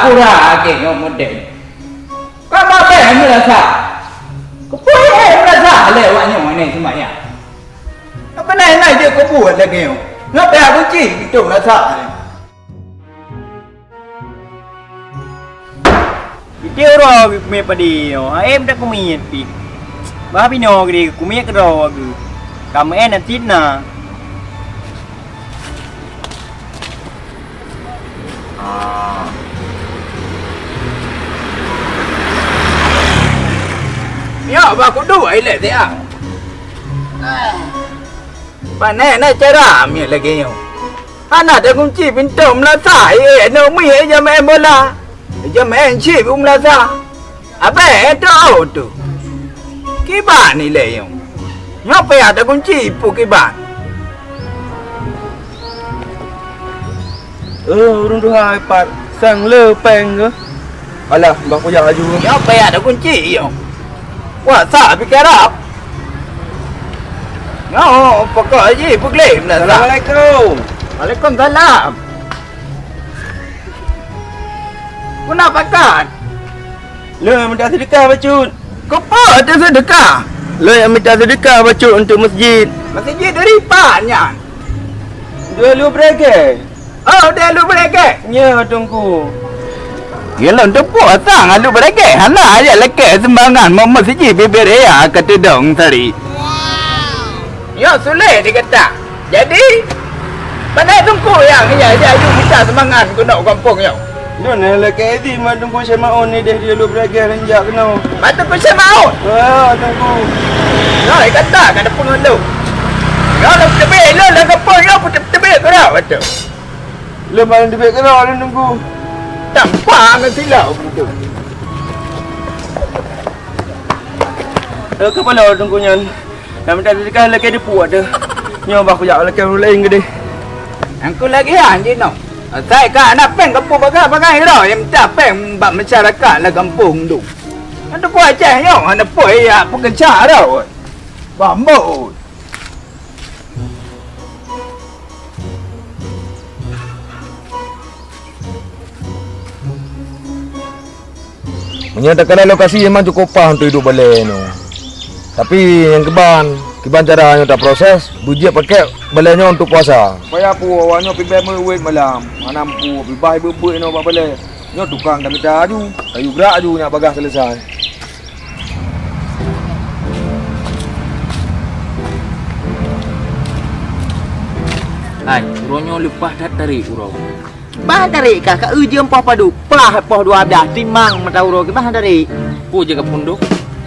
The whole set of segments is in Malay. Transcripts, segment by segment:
pura ke yo model. Kamu apa yang merasa? Kepuai merasa le wa nyo ni semaya. Apa naik dia kepuai lagi yo. Ngapa aku cik itu merasa. Dia ro me padi yo. Em dah kumit pi. Ba pino gede kumit ke ro aku. Kamu enak tina. Ya, aku dua ile dia. Pane na cara mi lagi yo. Ana da kunci pintu melasa no mi ya me bola. Ya me chi melasa. Apa itu tu? Kiban ni le yo. Ngapa ya da kunci pu kiban? Urung tu hai pat sang le peng ke. Alah, bang ko aju. Ngapa ya da kunci yo? Wah, sa pikirap. No, pokok aje puklem lah. Assalamualaikum. Waalaikumsalam. Kenapa kan? Le minta sedekah bacut. Kau ada sedekah? Le yang minta sedekah bacut untuk masjid. Masjid dari panjang. Dua berage. Oh, dia lu bereke. Ya, tunggu. Gila untuk puasa ngalu bereke. Hana aja leke sembangan mau masjid bibir ya kata dong tadi. Ya sulit dikata. Jadi pandai tunggu yang ya ayu minta semangat guna kampung yo. Lu nak leke di mah tunggu saya mau ni dia lu berage renjak kena. Batu pun mau. Oh, tunggu. Nah, kata kada pun lu. Ya lu tebe lu lah kampung yo pun tebe kau betul. Lu main di beg kena lu tunggu. Tampang silau betul. Kepala tunggu nyan. Dah minta sedekah leke di puat dah. Nyoba aku jak leke lain ke deh. Aku lagi anjing no. Saya kan nak peng kampung bagai ro yang minta peng bab masyarakat lah kampung tu. Ada buat je yo, ada buat ya pekerja ro. Bambu. Menyatakan lokasi memang cukup pah untuk hidup balai no. Tapi yang keban caranya tak proses, bujiak pakai balainya untuk puasa. Supaya apa awaknya pergi berwet malam. Mana mampu pergi berbut no balai. Nyo tukang dah minta aju. Kayu berak aju nak bagah selesai. Hai, uronyo lepas dah tarik urau. Bah tarik kah ka ujem poh padu. Pah poh dua dah timang mata uro ke bah tarik. Pu jaga punduk.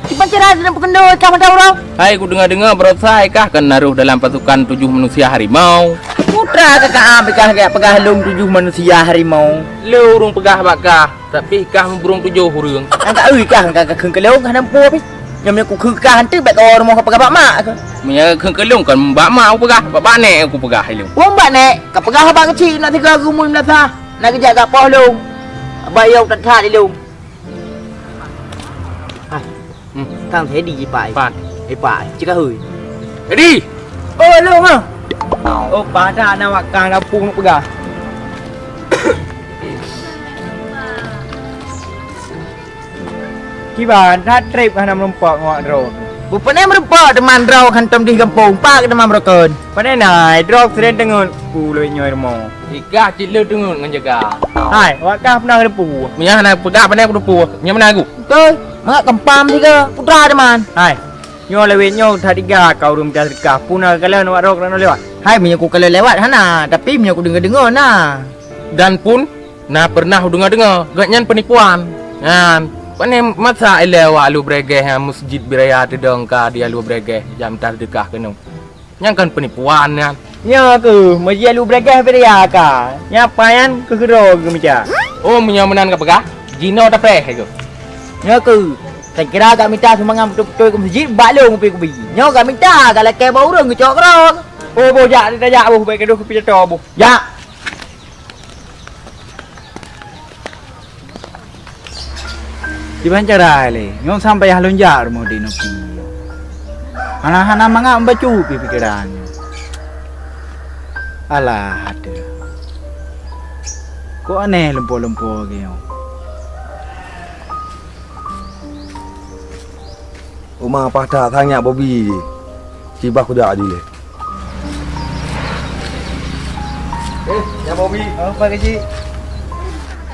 Tiba cara dalam pekendo kah mata uro. Hai, ku dengar-dengar berosai kah kan naruh dalam pasukan 7 manusia harimau. Putra kakak bekah ke pegah lung 7 manusia harimau. Le urung pegah bakah, tapi kah burung 7 hurung. Angka ui kah angka keung kelong kah nampu habis. Nyamnya ku khư kah hantu bek orang mau pegah bak mak ke. Menyang kelung kan mbak mau pegah, bak nek aku pegah lu. Wong bak nek ka pegah bak kecil nak tiga gumun melasa. Nak kerja kat poh lung. Abang yau tak tha di lung. Hai. Thằng thế đi gì phải? Pan. Đi phải, chứ cả hửi. Jadi, Oh, lu mah. Oh, pada nak makan kampung nak pegah. Kiban dah trip hanam lompak ngak drone. Bukannya merupakan teman rau kantom di kampung pak teman merokan. Pandai nai drop sering dengun ku lu nyoy mo. ikah cile dengun ngan jaga. Hai, awak kah pernah ada pu? Menyang nak pegah pandai aku depu. Nya mana aku? Betul. Mak kempam tiga putra teman. Hai. Nyo lewat nyo tadiga kau rum jas dekah puna kalau nak rok nak lewat. Hai minyak ku kalau lewat hana, tapi minyak ku dengar-dengar nah. Dan pun na pernah dengar-dengar gaknyan penipuan. Kan pane masa elewa alu bregeh masjid biraya tedong ka dia alu bregeh jam tar dekah kenu. Yang kan penipuan kan. Nyo ke majia lu bregah beria ka. Nya payan ke kero ke meja. Oh menyamanan ka pegah? Jino ta preh ke? Nhớ cừ thành cái ra cả mình ta thì mang ngâm tôi cũng giết bãi luôn vì bị nhớ cả mình ta cả là kẻ bấu rồi người cho cái đó. Oh bo dạ đi dạ bo be ke do ke pito bo. Dạ. Gimana cara le? Nyong sampai halun jar mau di nopi. Hana manga membacu pikirannya. Alah ada. Kok aneh lempo-lempo gitu. Rumah patah tanya Bobby. Cibah ku dak le. Ya Bobby. Oh, Pak Kecik.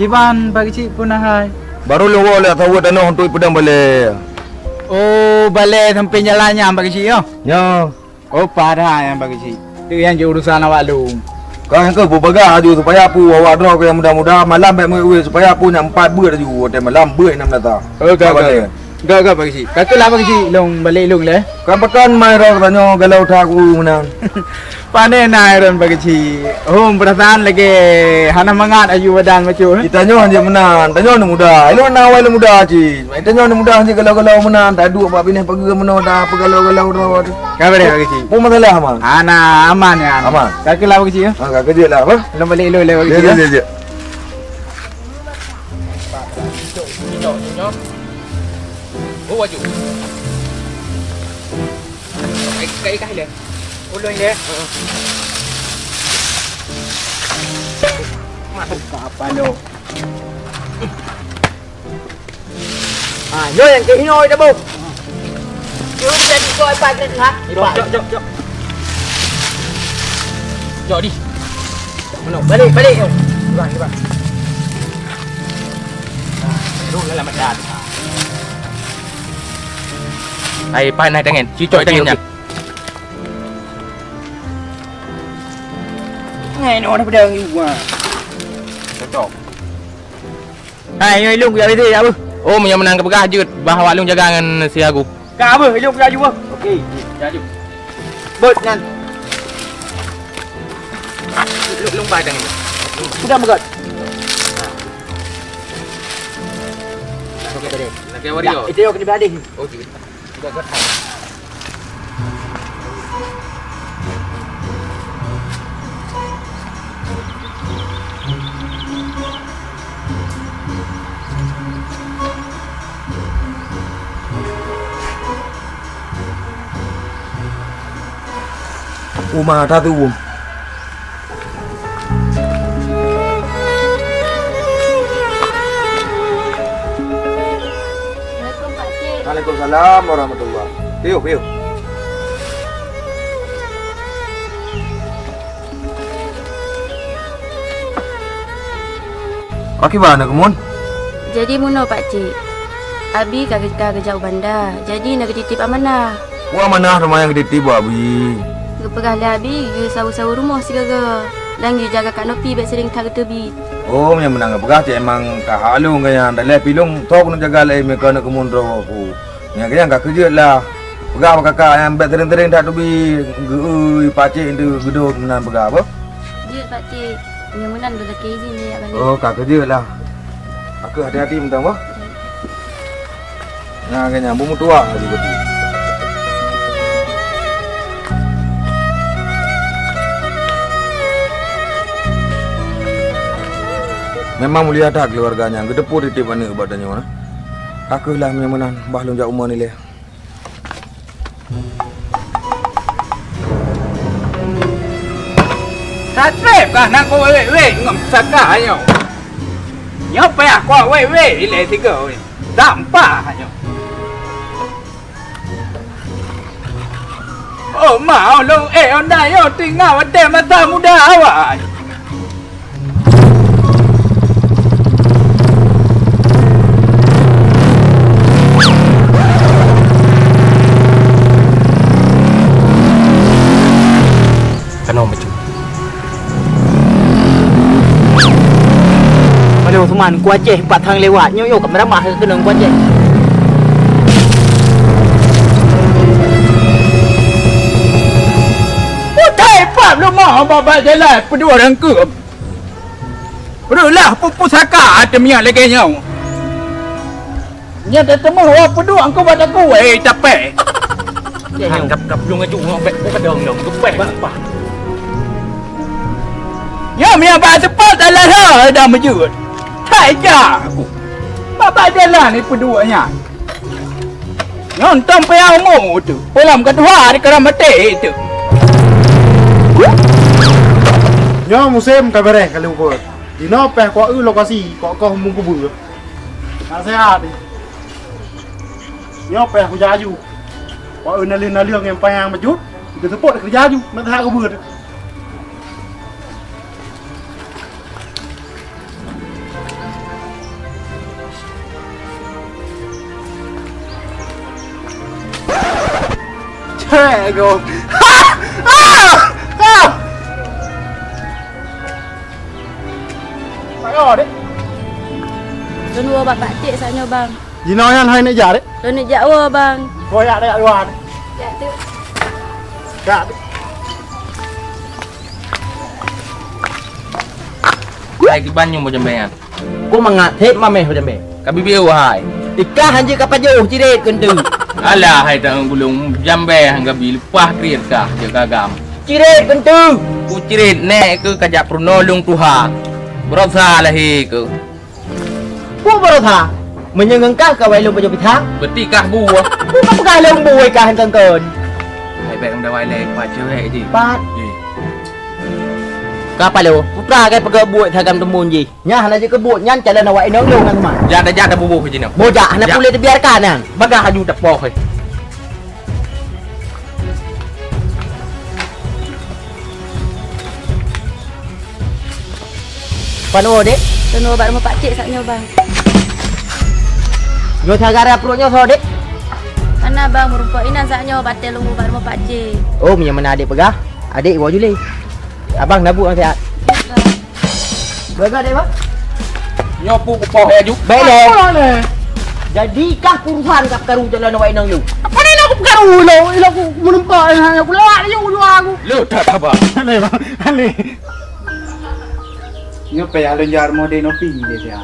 Ciban Pak Kecik pun hai. Baru lu boleh tahu tanah untuk pedang balik. Oh, balik sampai jalannya Pak Kecik yo. Ya. Oh, parah yang Pak Kecik. Itu yang urusan awak lu. Kau yang ke berbagah ju supaya aku awak draw yang mudah-mudah malam baik mai supaya aku nak 4 ber ju hotel malam ber 6 datang. Oh, gak Pak Kecik. Katalah Pak Kecik long balik long le. Kan pakan mai ro tanya galau tha aku menang. Pandai nairon Pak Kecik. Oh, perasaan lagi hana mangat ayu badan macam. Kita nyo hanya menang, tanya ni mudah. Ilo nak awal mudah ci. Mai tanya ni mudah hanya galau-galau menang, tak duk apa bini pergi menang dah apa galau-galau dah. Kau boleh Pak Kecik. Pun masalah mah. Ana aman ya. Aman. Katalah Pak Kecik yo. Ha kak kerja lah apa? Long balik long le Pak Ya Kecik. ya ya. Oh waju. Kai le. Ulun le. Apa lo? Nhớ yang cái nồi đó bông. Chứ trên coi ba cái hả? Jom. Jom đi. Mana? Balik. Bang. Lu lah mat dah. Ai pai nai tangan, ci coy tangan nyak. Ngày nó pedang juga. Cocok. Hai, lung ya itu ya, Bu. Oh, yang menang kepegah jut bahawa lu jaga dengan si aku. Kau apa? Hidup dia juga. Okey. Jadi. Bot kan. Lu pai tangan. Sudah megat. Okey tadi. Nak ke wario. Itu yo kena berada. Oh, sudah got hai. Rumah dah tu. Assalamualaikum Pak Cik. Waalaikumsalam warahmatullahi. Piu. Pakai mana kemun? Jadi muno Pak Cik. Abi kagak jauh bandar. Jadi nak titip amanah. Wah mana rumah yang gede tiba abi. Gepegah lah Abi, ge sawu-sawu rumah si gaga. Dan ge jaga Kak Nopi bet sering tak tebi. Oh, yang menang apa cik emang kah halu kaya dah le pilung tok nak jaga le mereka nak kemun ro aku. Yang kaya enggak kerja lah. Pegah apa kakak yang bet tering-tering tak tebi geui pacik itu gedut menang pegah apa? Dia Pak Cik. Yang menan dah ke izin dia balik. Oh, kak kerja lah. Aku hati-hati mentang apa? Nah, kayaknya bumbu tua lagi betul. Memang mulia dah keluarganya. Gedepur di mana badannya mana? Aku lah yang menang. Bahlung jak umur ni le. Satrep kah nak kau ngam sakah nyo. Nyo pa aku le tiga we. Dampa nyo. Oh mau lo onda yo tinggal ada mata muda awak. Kena macam. Aduh, teman, ku Aceh 4 hang lewat. Nyo kat meramah ke kena ku Aceh. Putai pap lu mau bawa jalan pedua orang ke. Berulah pusaka ada minyak lagi nyo. Nya dah temu awak pedua engkau buat aku capek. Gặp luôn cái chủ ngọc cái đường cứ bẻ apa. Ya minyak ba cepat adalah dah mejut. Tai ja aku. Bapa jalan ni peduanya. Nonton peamu tu. Pelam kedua di keramate itu. Nhớ musim cái bể cái lưu vượt thì nó bè có lokasi có mung có bự nó sẽ đi nhớ bè của gia du Kau nali yang payang majut. Kita support kerja ju. Nak tak kebut. Cego. Ayo dek. Donua bapak cik saknya bang. Jino yang hai nak jar dek. Donut Jawa bang. Koyak dek luar. Ya tu. Kak. Hai cái ban nhung một trăm bè. Ku mangat hết ma meh macam be. Kabi biu hai. Ikah hanje kapan jauh ciret kentu. Alah hai tang bulung jambe hangga bi lupah kriet kah je kagam. Ciret kentu. Ku cirit nek ke kajak pernolong Tuhan. Berosa lah he ke. Ku baru tha. Menyengengkah ka wai long baju pitang. Beti kah buah. Ku ka pakai long buai ka hang kon. Hai baik dah wai lek pa cewek je. Pat. Kapal lo. Putra kai pakai buat thagam temun ji. Nyah na je ke buat nyan jalan awak enong long nang mak. Jada bubuh ke jinam. Bojak na boleh dibiarkan nang. Bagah haju tak poh he. Pano dek. Donua bapak rumah pak cik saknya bang. Nyo thagara perutnya so dek. Mana bang merupakan ina saknya batel lumbu bapak rumah pak cik. Oh, punya mana adik pegah? Adik bawa juli. Abang nabuk ang sihat. Berapa dek bang? Nyopu ku poh haju. Baik dek. Jadikah urusan kap karu jalan awak enong lu? Apa ni aku karu lo? Aku menumpak aku lewat je aku. Lu tak apa. Aneh bang. Aneh. Ini apa ya lenjar mode no pi dia dia.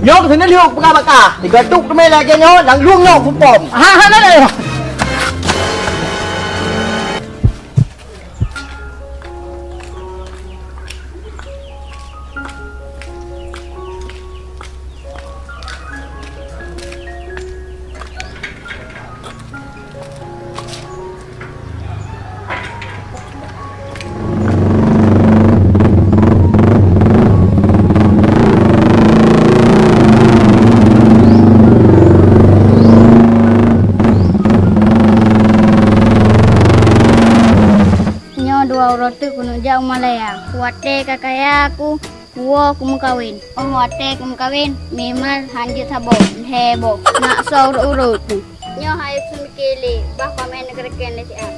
Nhốt thì nó liêu baka baka. Thì gần đúc nó mới là cái nhó lắng luông nhọ cũng bỏng. Ha nó đây. Roti kuno jauh Malaya. Kuate kakayaku, wo kumu kawin. Wate kumu kawin, memang hanjut habo, hebo. Nak saur urut. Nyo hai sumikili, bah pamen negara kene si am.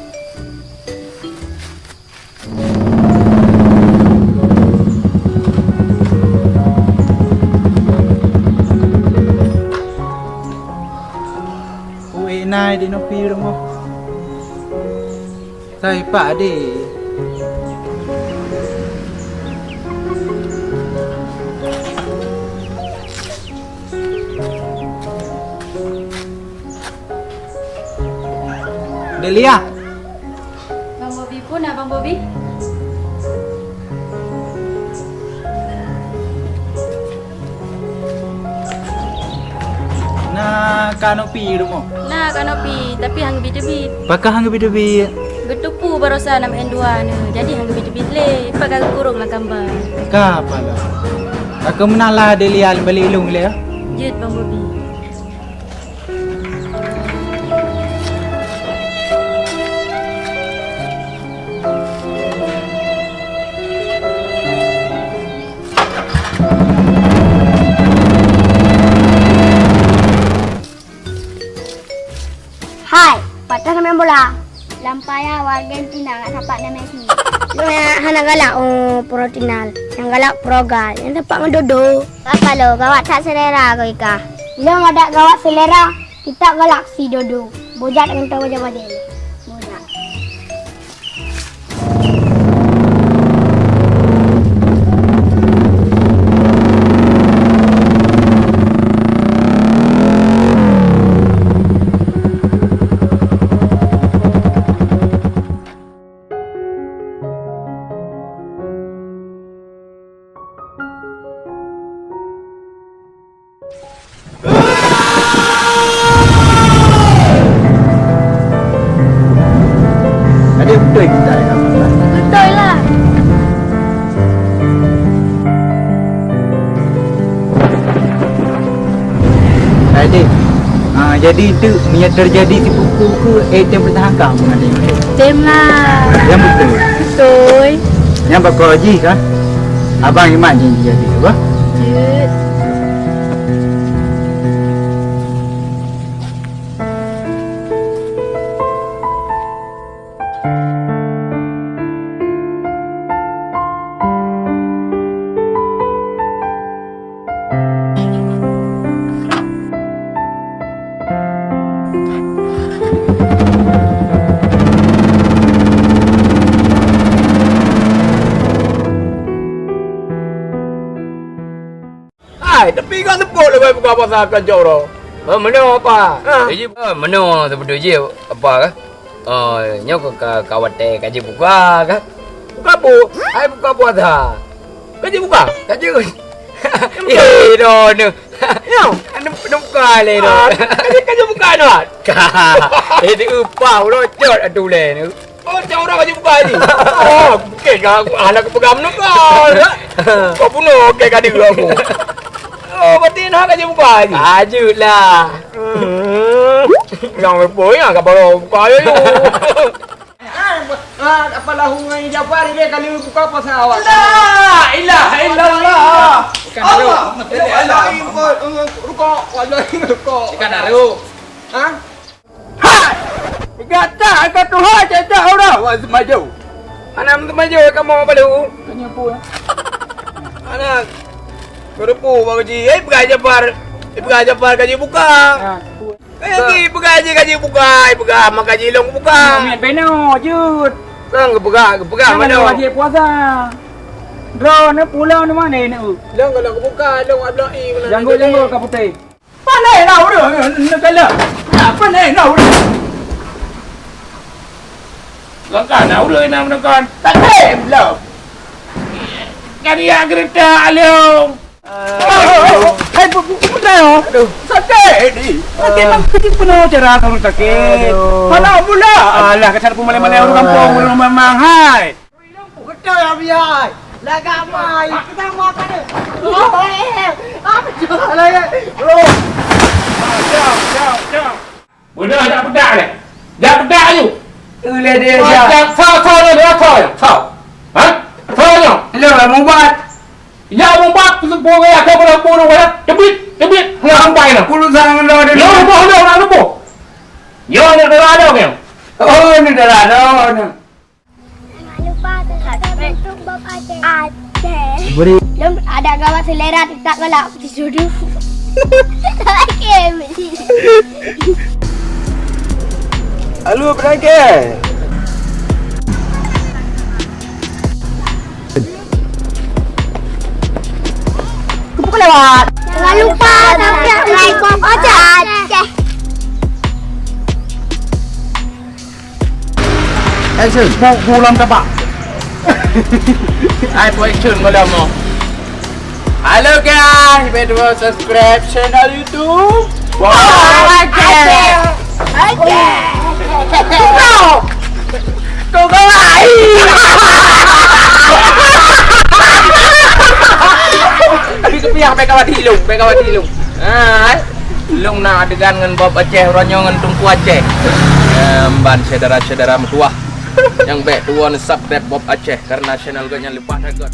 Ui nai di no pi mo. Sai pa di. Delia. Bang Bobi pun Bang Bobi. Nah, kanopi mo. Nah kanopi tapi hang bidebit. Pakah hang bidu-bidu. Getupu barosa nam N2 ne. Jadi hang bidebit le. Pakai kurung lah gambar. Kapala. Aku menala Delia balik ilung le. Jut Bang Bobi. Hai, patah main bola. Lampaya warga Argentina nggak dapat na Messi. Lu hana galak protinal, yang galak progal, yang tempat mendodo. Apa lo gawat tak selera kau ika? Lu ada gawat selera, kita galak si dodo. Bojat dengan tahu jawab dia. Bojat. Adik. Jadi itu yang terjadi di buku ke ATM bertahangkap dengan dia. Tem lah. Yang betul. Betul. Yang bakal haji kan? Abang Iman janji jadi apa? Jut. Tapi kan tepuk lah buka pasal kacau dah. Mana apa? Jadi mana sebetulnya apa kan? Nyok ke kawat teh kaji buka kan? Buka bu. Hai buka puasa. Kaji buka. Kaji. Eh dah ni. Ya. Anu buka le dah. Kaji buka dah. Itu upah rocot atu le ni. Oh, jauh dah kaji buka ni. Oh, bukan aku anak pegang nak kau. Kau bunuh ke kadi aku. Oh, berarti nak kaji buka ni. Kaju lah. Yang berpoin ah kapal buka yo. Apalah hungai Jafar dia kali buka pasal awak. La ilaha illallah. Allah. Allah import rukuk wallahi rukuk. Kan ada. Ha? Kata Tuhan cakap orang waz maju. Anak maju kamu apa lu? Kenyapu ya. Anak kerupu bagi pergi Jafar kaji buka. Pergi kaji buka, mak kaji long buka. Miat beno jut. Sang buka mana? Wajib puasa. Drone ni pulau ni mana ni? Long kalau buka, long ablai mana? Janggut ka putih. Pandai lah udah, nak kala. Pandai lah udah. Langkah nak udah nak kan. Tak tem lah. Kaya kereta alung. Hai putra yo. Sakit ni. Sakit mang sakit penuh cara kamu sakit. Mana pula? Alah kasar pun malai-malai orang kampung belum memang hai. Betul ya biar. Lagak mai. Kita mau apa ni? Apa jual lagi? Jauh. Budak dah pedak ni. Dah pedak you. Ulah dia Sao ni dia sao. Ha? Sao ni? Lo mau buat. Ya membuat sebuah gaya kau berapa orang debit sampai nak. Puluh sangat lo dia. Lupa. Yo ni ada kan? Oh ni dah ada. Jangan lupa tekan bentuk Bob Aceh. Beri. Belum ada kawan selera tak galak disuruh. Okay. Halo berangkat. Kumpul lewat. Jangan lupa subscribe Bob Aceh. Action. Bulan tapak. I put action malam mo. Hello guys, betul subscribe channel YouTube. Wow. Kau kawai. Piak pekawat hilung. Hilung nak adegan dengan Bob Aceh, ronyong dengan Tungku Aceh. Ban saudara-saudara mertua. Yang baik tuan subscribe Bob Aceh karena channel gue yang lepas record.